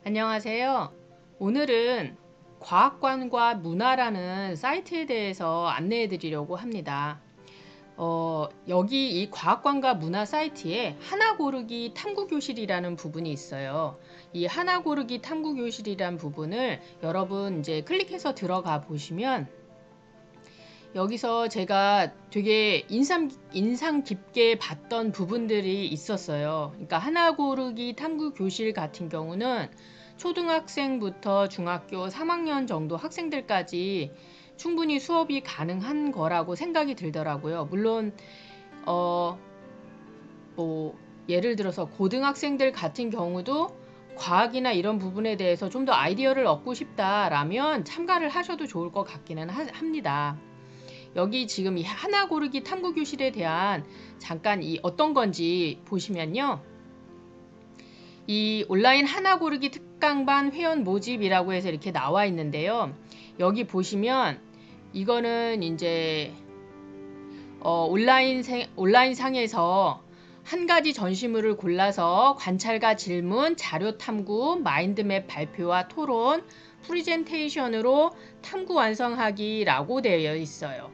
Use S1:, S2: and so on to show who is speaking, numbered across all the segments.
S1: 안녕하세요. 오늘은 과학관과 문화라는 사이트에 대해서 안내해 드리려고 합니다. 여기 이 과학관과 문화 사이트에 하나 고르기 탐구교실이라는 부분이 있어요. 이 하나 고르기 탐구교실이란 부분을 여러분 이제 클릭해서 들어가 보시면 여기서 제가 되게 인상 깊게 봤던 부분들이 있었어요. 그러니까 하나 고르기 탐구 교실 같은 경우는 초등학생부터 중학교 3학년 정도 학생들까지 충분히 수업이 가능한 거라고 생각이 들더라고요. 물론 뭐 예를 들어서 고등학생들 같은 경우도 과학이나 이런 부분에 대해서 좀 더 아이디어를 얻고 싶다라면 참가를 하셔도 좋을 것 같기는 합니다. 여기 지금 이 하나 고르기 탐구 교실에 대한 잠깐 이 어떤 건지 보시면요. 이 온라인 하나 고르기 특강반 회원 모집이라고 해서 이렇게 나와 있는데요. 여기 보시면 이거는 이제 온라인 상에서 한 가지 전시물을 골라서 관찰과 질문, 자료 탐구, 마인드맵 발표와 토론, 프리젠테이션으로 탐구 완성하기라고 되어 있어요.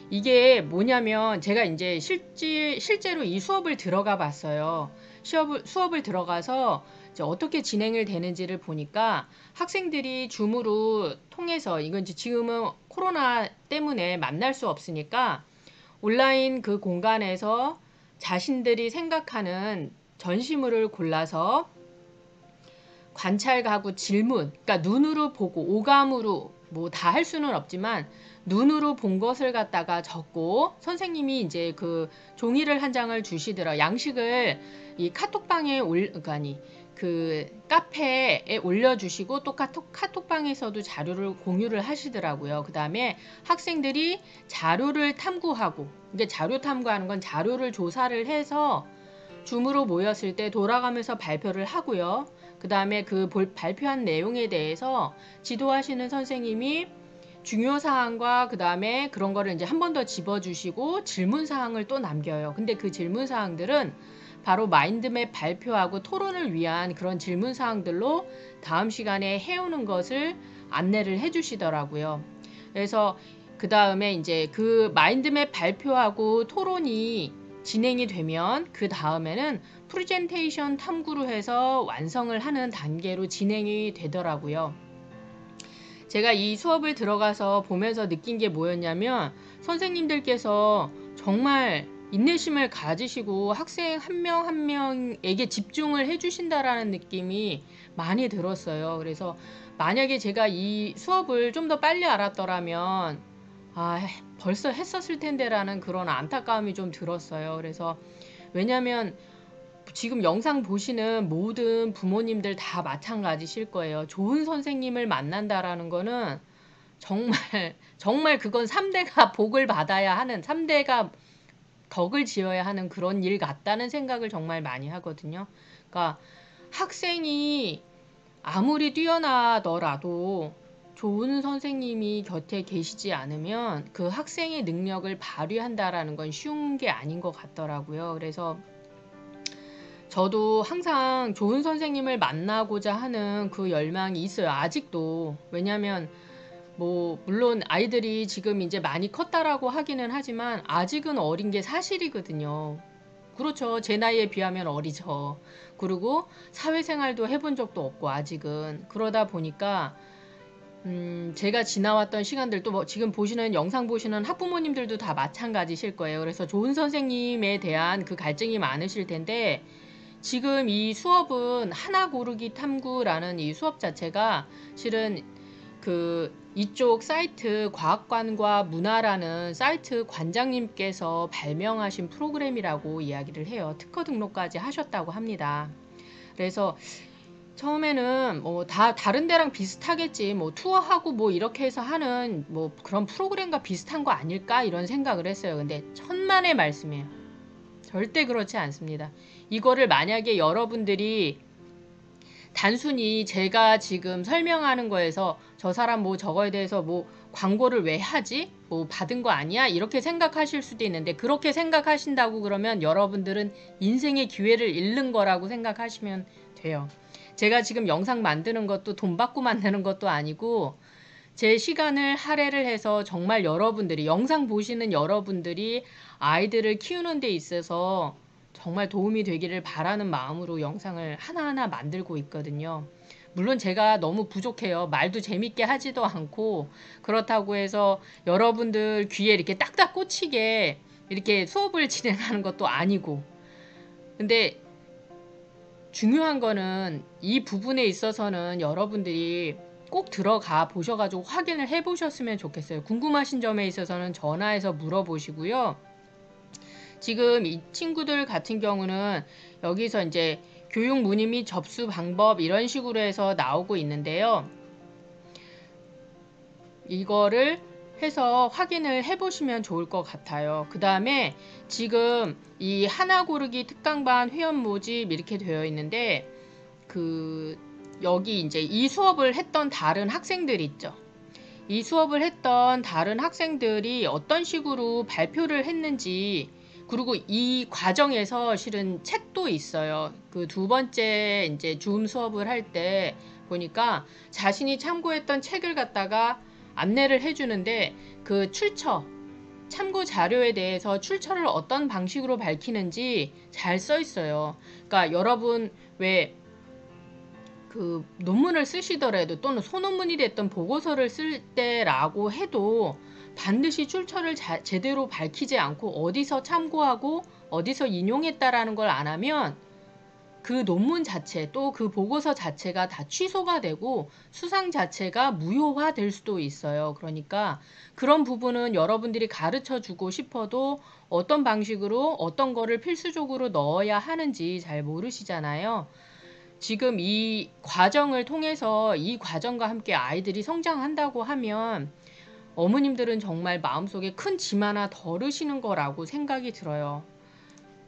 S1: 이게 뭐냐면 제가 이제 실제로 이 수업을 들어가 봤어요. 수업을 들어가서 이제 어떻게 진행을 되는지를 보니까 학생들이 줌으로 통해서 이건 이제 지금은 코로나 때문에 만날 수 없으니까 온라인 그 공간에서 자신들이 생각하는 전시물을 골라서 관찰 가구 질문, 그러니까 눈으로 보고 오감으로 뭐 다 할 수는 없지만 눈으로 본 것을 갖다가 적고 선생님이 이제 그 종이를 한 장을 주시더라. 양식을 이 카톡방에 그러니까 아니 그 카페에 올려주시고 또 카톡방에서도 자료를 공유를 하시더라고요. 그 다음에 학생들이 자료를 탐구하고 이게 자료 탐구하는 건 자료를 조사를 해서 줌으로 모였을 때 돌아가면서 발표를 하고요. 그 다음에 그 발표한 내용에 대해서 지도하시는 선생님이 중요 사항과 그 다음에 그런 거를 이제 한 번 더 집어주시고 질문 사항을 또 남겨요. 근데 그 질문 사항들은 바로 마인드맵 발표하고 토론을 위한 그런 질문 사항들로 다음 시간에 해오는 것을 안내를 해주시더라고요. 그래서 그 다음에 이제 그 마인드맵 발표하고 토론이 진행이 되면 그 다음에는 프레젠테이션 탐구로 해서 완성을 하는 단계로 진행이 되더라고요. 제가 이 수업을 들어가서 보면서 느낀 게 뭐였냐면 선생님들께서 정말 인내심을 가지시고 학생 한 명 한 명에게 집중을 해주신다라는 느낌이 많이 들었어요. 그래서 만약에 제가 이 수업을 좀 더 빨리 알았더라면 벌써 했었을 텐데라는 그런 안타까움이 좀 들었어요. 그래서 왜냐면 지금 영상 보시는 모든 부모님들 다 마찬가지실 거예요. 좋은 선생님을 만난다라는 거는 정말 정말 그건 3대가 복을 받아야 하는 3대가 덕을 지어야 하는 그런 일 같다는 생각을 정말 많이 하거든요. 그러니까 학생이 아무리 뛰어나더라도 좋은 선생님이 곁에 계시지 않으면 그 학생의 능력을 발휘한다라는 건 쉬운 게 아닌 것 같더라고요. 그래서 저도 항상 좋은 선생님을 만나고자 하는 그 열망이 있어요. 아직도. 왜냐면 뭐 물론 아이들이 지금 이제 많이 컸다라고 하기는 하지만 아직은 어린 게 사실이거든요. 그렇죠. 제 나이에 비하면 어리죠. 그리고 사회생활도 해본 적도 없고 아직은. 그러다 보니까 제가 지나왔던 시간들 또 뭐 지금 보시는 영상 보시는 학부모님들도 다 마찬가지실 거예요. 그래서 좋은 선생님에 대한 그 갈증이 많으실 텐데 지금 이 수업은 하나 고르기 탐구라는 이 수업 자체가 실은 그 이쪽 사이트 과학관과 문화라는 사이트 관장님께서 발명하신 프로그램이라고 이야기를 해요. 특허 등록까지 하셨다고 합니다. 그래서 처음에는 뭐 다 다른 데랑 비슷하겠지 뭐 투어하고 뭐 이렇게 해서 하는 뭐 그런 프로그램과 비슷한 거 아닐까 이런 생각을 했어요. 근데 천만의 말씀이에요. 절대 그렇지 않습니다. 이거를 만약에 여러분들이 단순히 제가 지금 설명하는 거에서 저 사람 뭐 저거에 대해서 뭐 광고를 왜 하지? 뭐 받은 거 아니야? 이렇게 생각하실 수도 있는데 그렇게 생각하신다고 그러면 여러분들은 인생의 기회를 잃는 거라고 생각하시면 돼요. 제가 지금 영상 만드는 것도 돈 받고 만드는 것도 아니고 제 시간을 할애를 해서 정말 여러분들이 영상 보시는 여러분들이 아이들을 키우는 데 있어서 정말 도움이 되기를 바라는 마음으로 영상을 하나하나 만들고 있거든요. 물론 제가 너무 부족해요. 말도 재밌게 하지도 않고 그렇다고 해서 여러분들 귀에 이렇게 딱딱 꽂히게 이렇게 수업을 진행하는 것도 아니고. 근데 중요한 거는 이 부분에 있어서는 여러분들이 꼭 들어가 보셔가지고 확인을 해 보셨으면 좋겠어요. 궁금하신 점에 있어서는 전화해서 물어보시고요. 지금 이 친구들 같은 경우는 여기서 이제 교육 문의 및 접수 방법 이런 식으로 해서 나오고 있는데요. 이거를 해서 확인을 해 보시면 좋을 것 같아요. 그 다음에 지금 이 하나 고르기 특강반 회원 모집 이렇게 되어 있는데 여기 이제 이 수업을 했던 다른 학생들 있죠. 이 수업을 했던 다른 학생들이 어떤 식으로 발표를 했는지, 그리고 이 과정에서 실은 책도 있어요. 그 두 번째 이제 줌 수업을 할 때 보니까 자신이 참고했던 책을 갖다가 안내를 해주는데 그 출처, 참고 자료에 대해서 출처를 어떤 방식으로 밝히는지 잘 써 있어요. 그러니까 여러분 왜 그 논문을 쓰시더라도 또는 소논문이 됐던 보고서를 쓸 때라고 해도 반드시 출처를 제대로 밝히지 않고 어디서 참고하고 어디서 인용했다라는 걸 안 하면 그 논문 자체 또 그 보고서 자체가 다 취소가 되고 수상 자체가 무효화 될 수도 있어요. 그러니까 그런 부분은 여러분들이 가르쳐 주고 싶어도 어떤 방식으로 어떤 거를 필수적으로 넣어야 하는지 잘 모르시잖아요. 지금 이 과정을 통해서 이 과정과 함께 아이들이 성장한다고 하면 어머님들은 정말 마음속에 큰 짐 하나 덜으시는 거라고 생각이 들어요.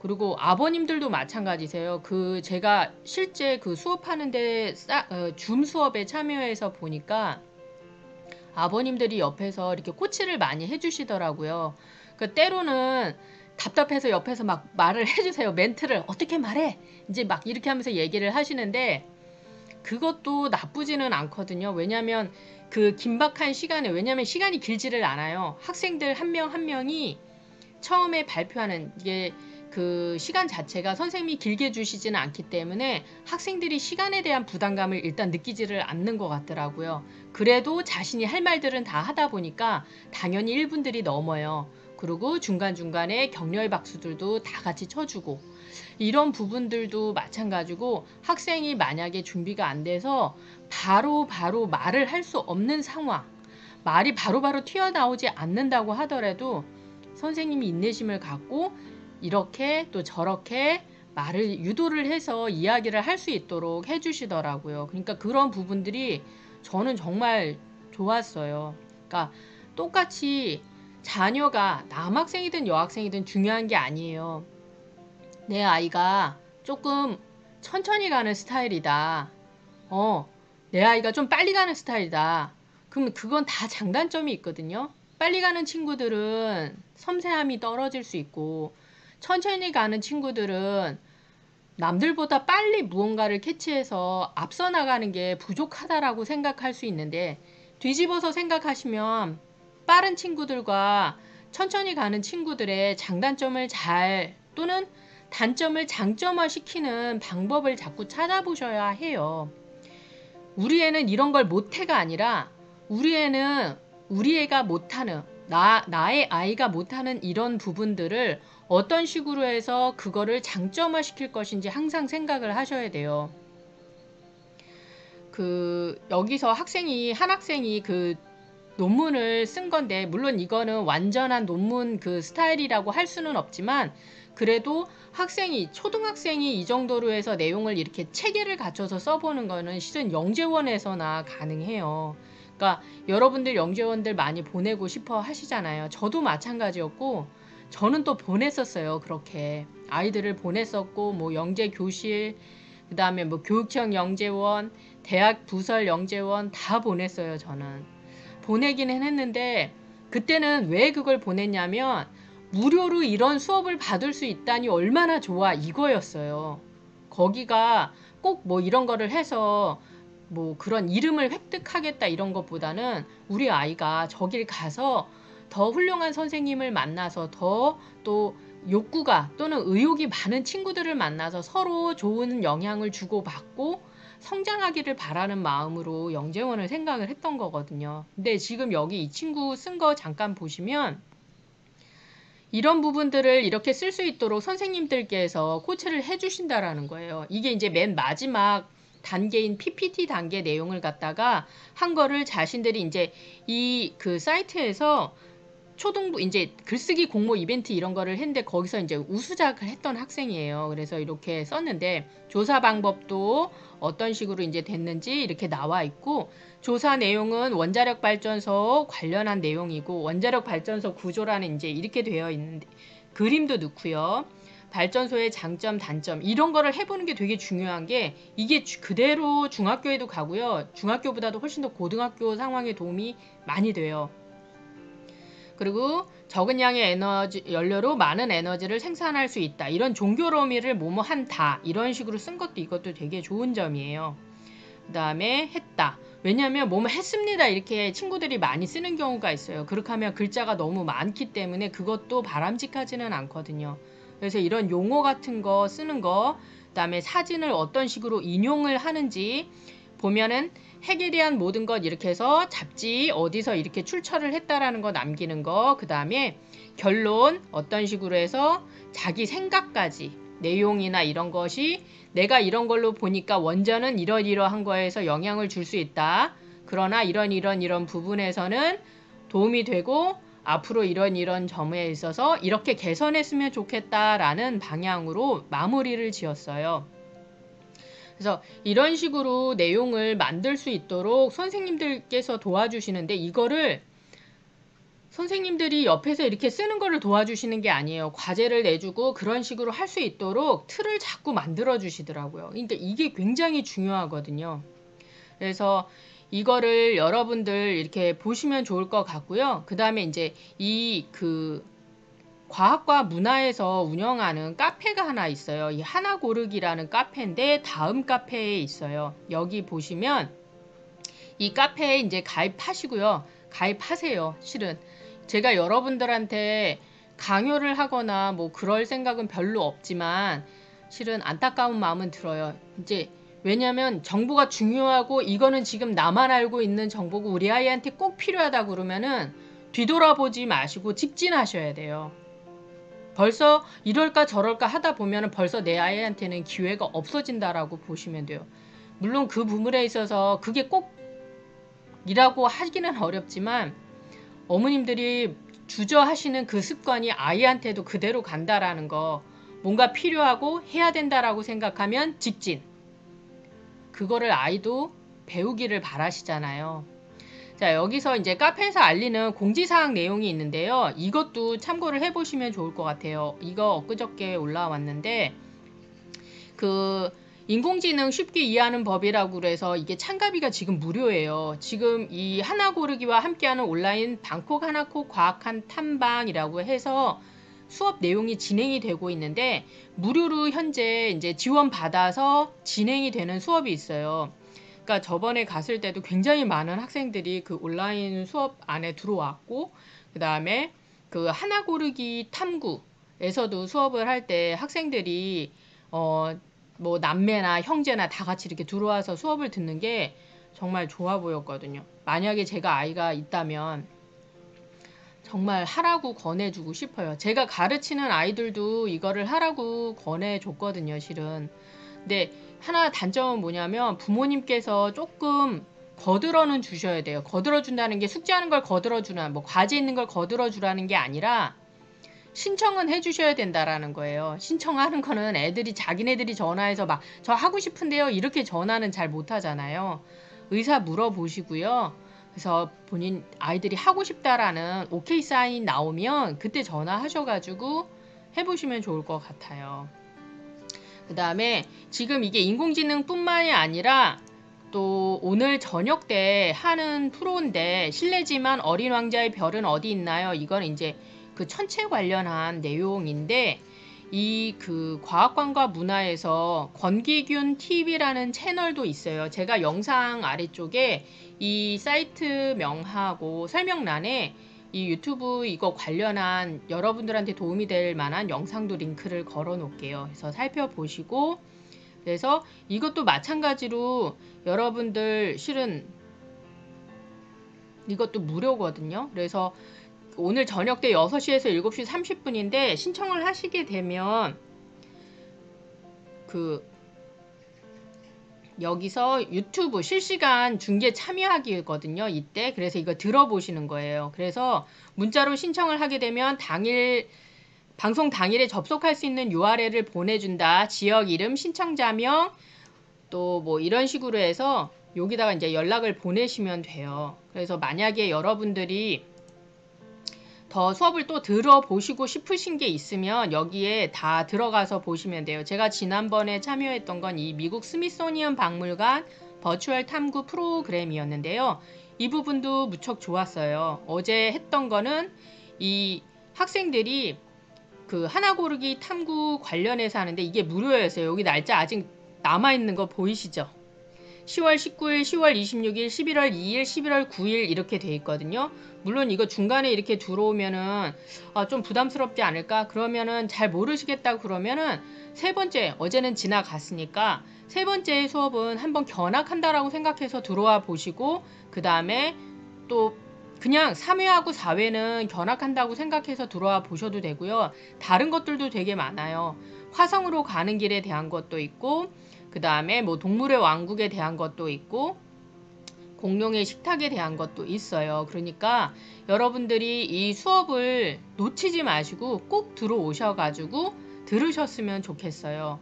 S1: 그리고 아버님들도 마찬가지세요. 제가 실제 그 수업하는데 줌 수업에 참여해서 보니까 아버님들이 옆에서 이렇게 코치를 많이 해주시더라고요. 그 때로는 답답해서 옆에서 막 말을 해주세요. 멘트를 어떻게 말해? 이제 막 이렇게 하면서 얘기를 하시는데 그것도 나쁘지는 않거든요. 왜냐하면 그 긴박한 시간에, 왜냐하면 시간이 길지를 않아요. 학생들 한 명 한 명이 처음에 발표하는 이게 그 시간 자체가 선생님이 길게 주시지는 않기 때문에 학생들이 시간에 대한 부담감을 일단 느끼지를 않는 것 같더라고요. 그래도 자신이 할 말들은 다 하다 보니까 당연히 1분들이 넘어요. 그리고 중간중간에 격려의 박수들도 다 같이 쳐주고 이런 부분들도 마찬가지고 학생이 만약에 준비가 안 돼서 바로 말을 할 수 없는 상황, 말이 바로 튀어나오지 않는다고 하더라도 선생님이 인내심을 갖고 이렇게 또 저렇게 말을 유도를 해서 이야기를 할 수 있도록 해주시더라고요. 그러니까 그런 부분들이 저는 정말 좋았어요. 그러니까 똑같이 자녀가 남학생이든 여학생이든 중요한 게 아니에요. 내 아이가 조금 천천히 가는 스타일이다. 내 아이가 좀 빨리 가는 스타일이다. 그럼 그건 다 장단점이 있거든요. 빨리 가는 친구들은 섬세함이 떨어질 수 있고 천천히 가는 친구들은 남들보다 빨리 무언가를 캐치해서 앞서 나가는 게 부족하다라고 생각할 수 있는데 뒤집어서 생각하시면 빠른 친구들과 천천히 가는 친구들의 장단점을 또는 단점을 장점화 시키는 방법을 자꾸 찾아보셔야 해요. 우리 애는 이런 걸 못해가 아니라 우리 애는 우리 애가 못하는 나의 아이가 못하는 이런 부분들을 어떤 식으로 해서 그거를 장점화 시킬 것인지 항상 생각을 하셔야 돼요. 여기서 한 학생이 그 논문을 쓴 건데 물론 이거는 완전한 논문 그 스타일이라고 할 수는 없지만 그래도 초등학생이 이 정도로 해서 내용을 이렇게 체계를 갖춰서 써보는 거는 실은 영재원에서나 가능해요. 그러니까 여러분들 영재원들 많이 보내고 싶어 하시잖아요. 저도 마찬가지였고 저는 또 보냈었어요. 그렇게 아이들을 보냈었고 뭐 영재교실 그 다음에 뭐 교육청 영재원 대학 부설 영재원 다 보냈어요. 저는 보내기는 했는데 그때는 왜 그걸 보냈냐면 무료로 이런 수업을 받을 수 있다니 얼마나 좋아 이거였어요. 거기가 꼭 뭐 이런 거를 해서 뭐 그런 이름을 획득하겠다 이런 것보다는 우리 아이가 저길 가서 더 훌륭한 선생님을 만나서 더 또 욕구가 또는 의욕이 많은 친구들을 만나서 서로 좋은 영향을 주고받고 성장하기를 바라는 마음으로 영재원을 생각을 했던 거거든요. 근데 지금 여기 이 친구 쓴 거 잠깐 보시면 이런 부분들을 이렇게 쓸 수 있도록 선생님들께서 코치를 해주신다라는 거예요. 이게 이제 맨 마지막 단계인 PPT 단계 내용을 갖다가 한 거를 자신들이 이제 이 그 사이트에서 초등부 이제 글쓰기 공모 이벤트 이런 거를 했는데 거기서 이제 우수작을 했던 학생이에요. 그래서 이렇게 썼는데 조사 방법도 어떤 식으로 이제 됐는지 이렇게 나와 있고 조사 내용은 원자력 발전소 관련한 내용이고 원자력 발전소 구조라는 이제 이렇게 되어 있는데 그림도 넣고요. 발전소의 장점, 단점 이런 거를 해보는 게 되게 중요한 게 이게 그대로 중학교에도 가고요. 중학교보다도 훨씬 더 고등학교 상황에 도움이 많이 돼요. 그리고 적은 양의 에너지, 연료로 많은 에너지를 생산할 수 있다. 이런 종교로 의미를 뭐뭐 한다. 이런 식으로 쓴 것도 이것도 되게 좋은 점이에요. 그 다음에 했다. 왜냐하면 뭐뭐 했습니다. 이렇게 친구들이 많이 쓰는 경우가 있어요. 그렇게 하면 글자가 너무 많기 때문에 그것도 바람직하지는 않거든요. 그래서 이런 용어 같은 거 쓰는 거, 그 다음에 사진을 어떤 식으로 인용을 하는지 보면은 핵에 대한 모든 것 이렇게 해서 잡지 어디서 이렇게 출처를 했다라는 거 남기는 거, 그 다음에 결론 어떤 식으로 해서 자기 생각까지 내용이나 이런 것이 내가 이런 걸로 보니까 원전은 이러이러한 거에서 영향을 줄 수 있다. 그러나 이런 부분에서는 도움이 되고 앞으로 이런 점에 있어서 이렇게 개선했으면 좋겠다라는 방향으로 마무리를 지었어요. 그래서 이런 식으로 내용을 만들 수 있도록 선생님들께서 도와주시는데 이거를 선생님들이 옆에서 이렇게 쓰는 거를 도와주시는 게 아니에요. 과제를 내주고 그런 식으로 할 수 있도록 틀을 자꾸 만들어 주시더라고요. 그러니까 이게 굉장히 중요하거든요. 그래서 이거를 여러분들 이렇게 보시면 좋을 것 같고요. 그 다음에 이제 이 과학과 문화에서 운영하는 카페가 하나 있어요. 이 하나고르기라는 카페인데 다음 카페에 있어요. 여기 보시면 이 카페에 이제 가입하시고요. 가입하세요. 실은 제가 여러분들한테 강요를 하거나 뭐 그럴 생각은 별로 없지만 실은 안타까운 마음은 들어요. 이제 왜냐면 정보가 중요하고 이거는 지금 나만 알고 있는 정보고 우리 아이한테 꼭 필요하다 그러면은 뒤돌아보지 마시고 직진하셔야 돼요. 벌써 이럴까 저럴까 하다 보면 벌써 내 아이한테는 기회가 없어진다라고 보시면 돼요. 물론 그 부분에 있어서 그게 꼭이라고 하기는 어렵지만 어머님들이 주저하시는 그 습관이 아이한테도 그대로 간다라는 거 뭔가 필요하고 해야 된다라고 생각하면 직진 그거를 아이도 배우기를 바라시잖아요. 자 여기서 이제 카페에서 알리는 공지사항 내용이 있는데요. 이것도 참고를 해보시면 좋을 것 같아요. 이거 엊그저께 올라왔는데 인공지능 쉽게 이해하는 법이라고 그래서 이게 참가비가 지금 무료예요. 지금 이 하나고르기와 함께하는 온라인 방콕 하나코 과학한 탐방이라고 해서 수업 내용이 진행이 되고 있는데 무료로 현재 이제 지원받아서 진행이 되는 수업이 있어요. 그러니까 저번에 갔을 때도 굉장히 많은 학생들이 그 온라인 수업 안에 들어왔고 그 다음에 그 하나고르기 탐구에서도 수업을 할 때 학생들이 뭐 남매나 형제나 다 같이 이렇게 들어와서 수업을 듣는 게 정말 좋아 보였거든요. 만약에 제가 아이가 있다면 정말 하라고 권해주고 싶어요. 제가 가르치는 아이들도 이거를 하라고 권해줬거든요, 실은. 근데 하나 단점은 뭐냐면 부모님께서 조금 거들어는 주셔야 돼요. 거들어준다는 게 숙제하는 걸 거들어주는, 뭐 과제 있는 걸 거들어주라는 게 아니라 신청은 해주셔야 된다라는 거예요. 신청하는 거는 애들이 자기네들이 전화해서 막 저 하고 싶은데요 이렇게 전화는 잘 못하잖아요. 의사 물어보시고요. 그래서 본인 아이들이 하고 싶다라는 오케이 사인 나오면 그때 전화하셔가지고 해보시면 좋을 것 같아요. 그 다음에 지금 이게 인공지능뿐만이 아니라 또 오늘 저녁 때 하는 프로인데 실례지만 어린 왕자의 별은 어디 있나요? 이건 이제 그 천체 관련한 내용인데 이 과학관과 문화에서 권기균 TV라는 채널도 있어요. 제가 영상 아래쪽에 이 사이트 명하고 설명란에 이 유튜브 이거 관련한 여러분들한테 도움이 될 만한 영상도 링크를 걸어 놓을게요. 그래서 살펴보시고, 그래서 이것도 마찬가지로 여러분들 실은 이것도 무료거든요. 그래서 오늘 저녁 때 6시에서 7시 30분인데 신청을 하시게 되면 여기서 유튜브 실시간 중계 참여하기거든요. 이때. 그래서 이거 들어보시는 거예요. 그래서 문자로 신청을 하게 되면 방송 당일에 접속할 수 있는 URL을 보내준다. 지역 이름, 신청자명, 또 뭐 이런 식으로 해서 여기다가 이제 연락을 보내시면 돼요. 그래서 만약에 여러분들이 더 수업을 또 들어보시고 싶으신 게 있으면 여기에 다 들어가서 보시면 돼요. 제가 지난번에 참여했던 건 이 미국 스미소니언 박물관 버추얼 탐구 프로그램이었는데요. 이 부분도 무척 좋았어요. 어제 했던 거는 이 학생들이 하나 고르기 탐구 관련해서 하는데 이게 무료였어요. 여기 날짜 아직 남아있는 거 보이시죠? 10월 19일, 10월 26일, 11월 2일, 11월 9일 이렇게 돼 있거든요. 물론 이거 중간에 이렇게 들어오면은 좀 부담스럽지 않을까? 그러면은 잘 모르시겠다 그러면은 세 번째, 어제는 지나갔으니까 세 번째 수업은 한번 견학한다라고 생각해서 들어와 보시고, 그 다음에 또 그냥 3회하고 4회는 견학한다고 생각해서 들어와 보셔도 되고요. 다른 것들도 되게 많아요. 화성으로 가는 길에 대한 것도 있고, 그 다음에 뭐 동물의 왕국에 대한 것도 있고, 공룡의 식탁에 대한 것도 있어요. 그러니까 여러분들이 이 수업을 놓치지 마시고 꼭 들어오셔가지고 들으셨으면 좋겠어요.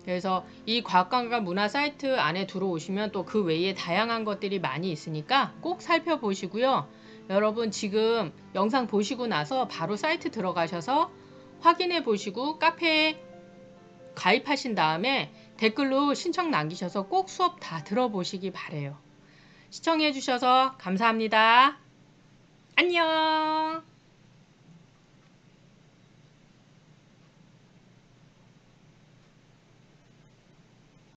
S1: 그래서 이 과학관과 문화 사이트 안에 들어오시면 또 그 외에 다양한 것들이 많이 있으니까 꼭 살펴보시고요. 여러분 지금 영상 보시고 나서 바로 사이트 들어가셔서 확인해 보시고 카페에 가입하신 다음에 댓글로 신청 남기셔서 꼭 수업 다 들어보시기 바래요. 시청해 주셔서 감사합니다. 안녕.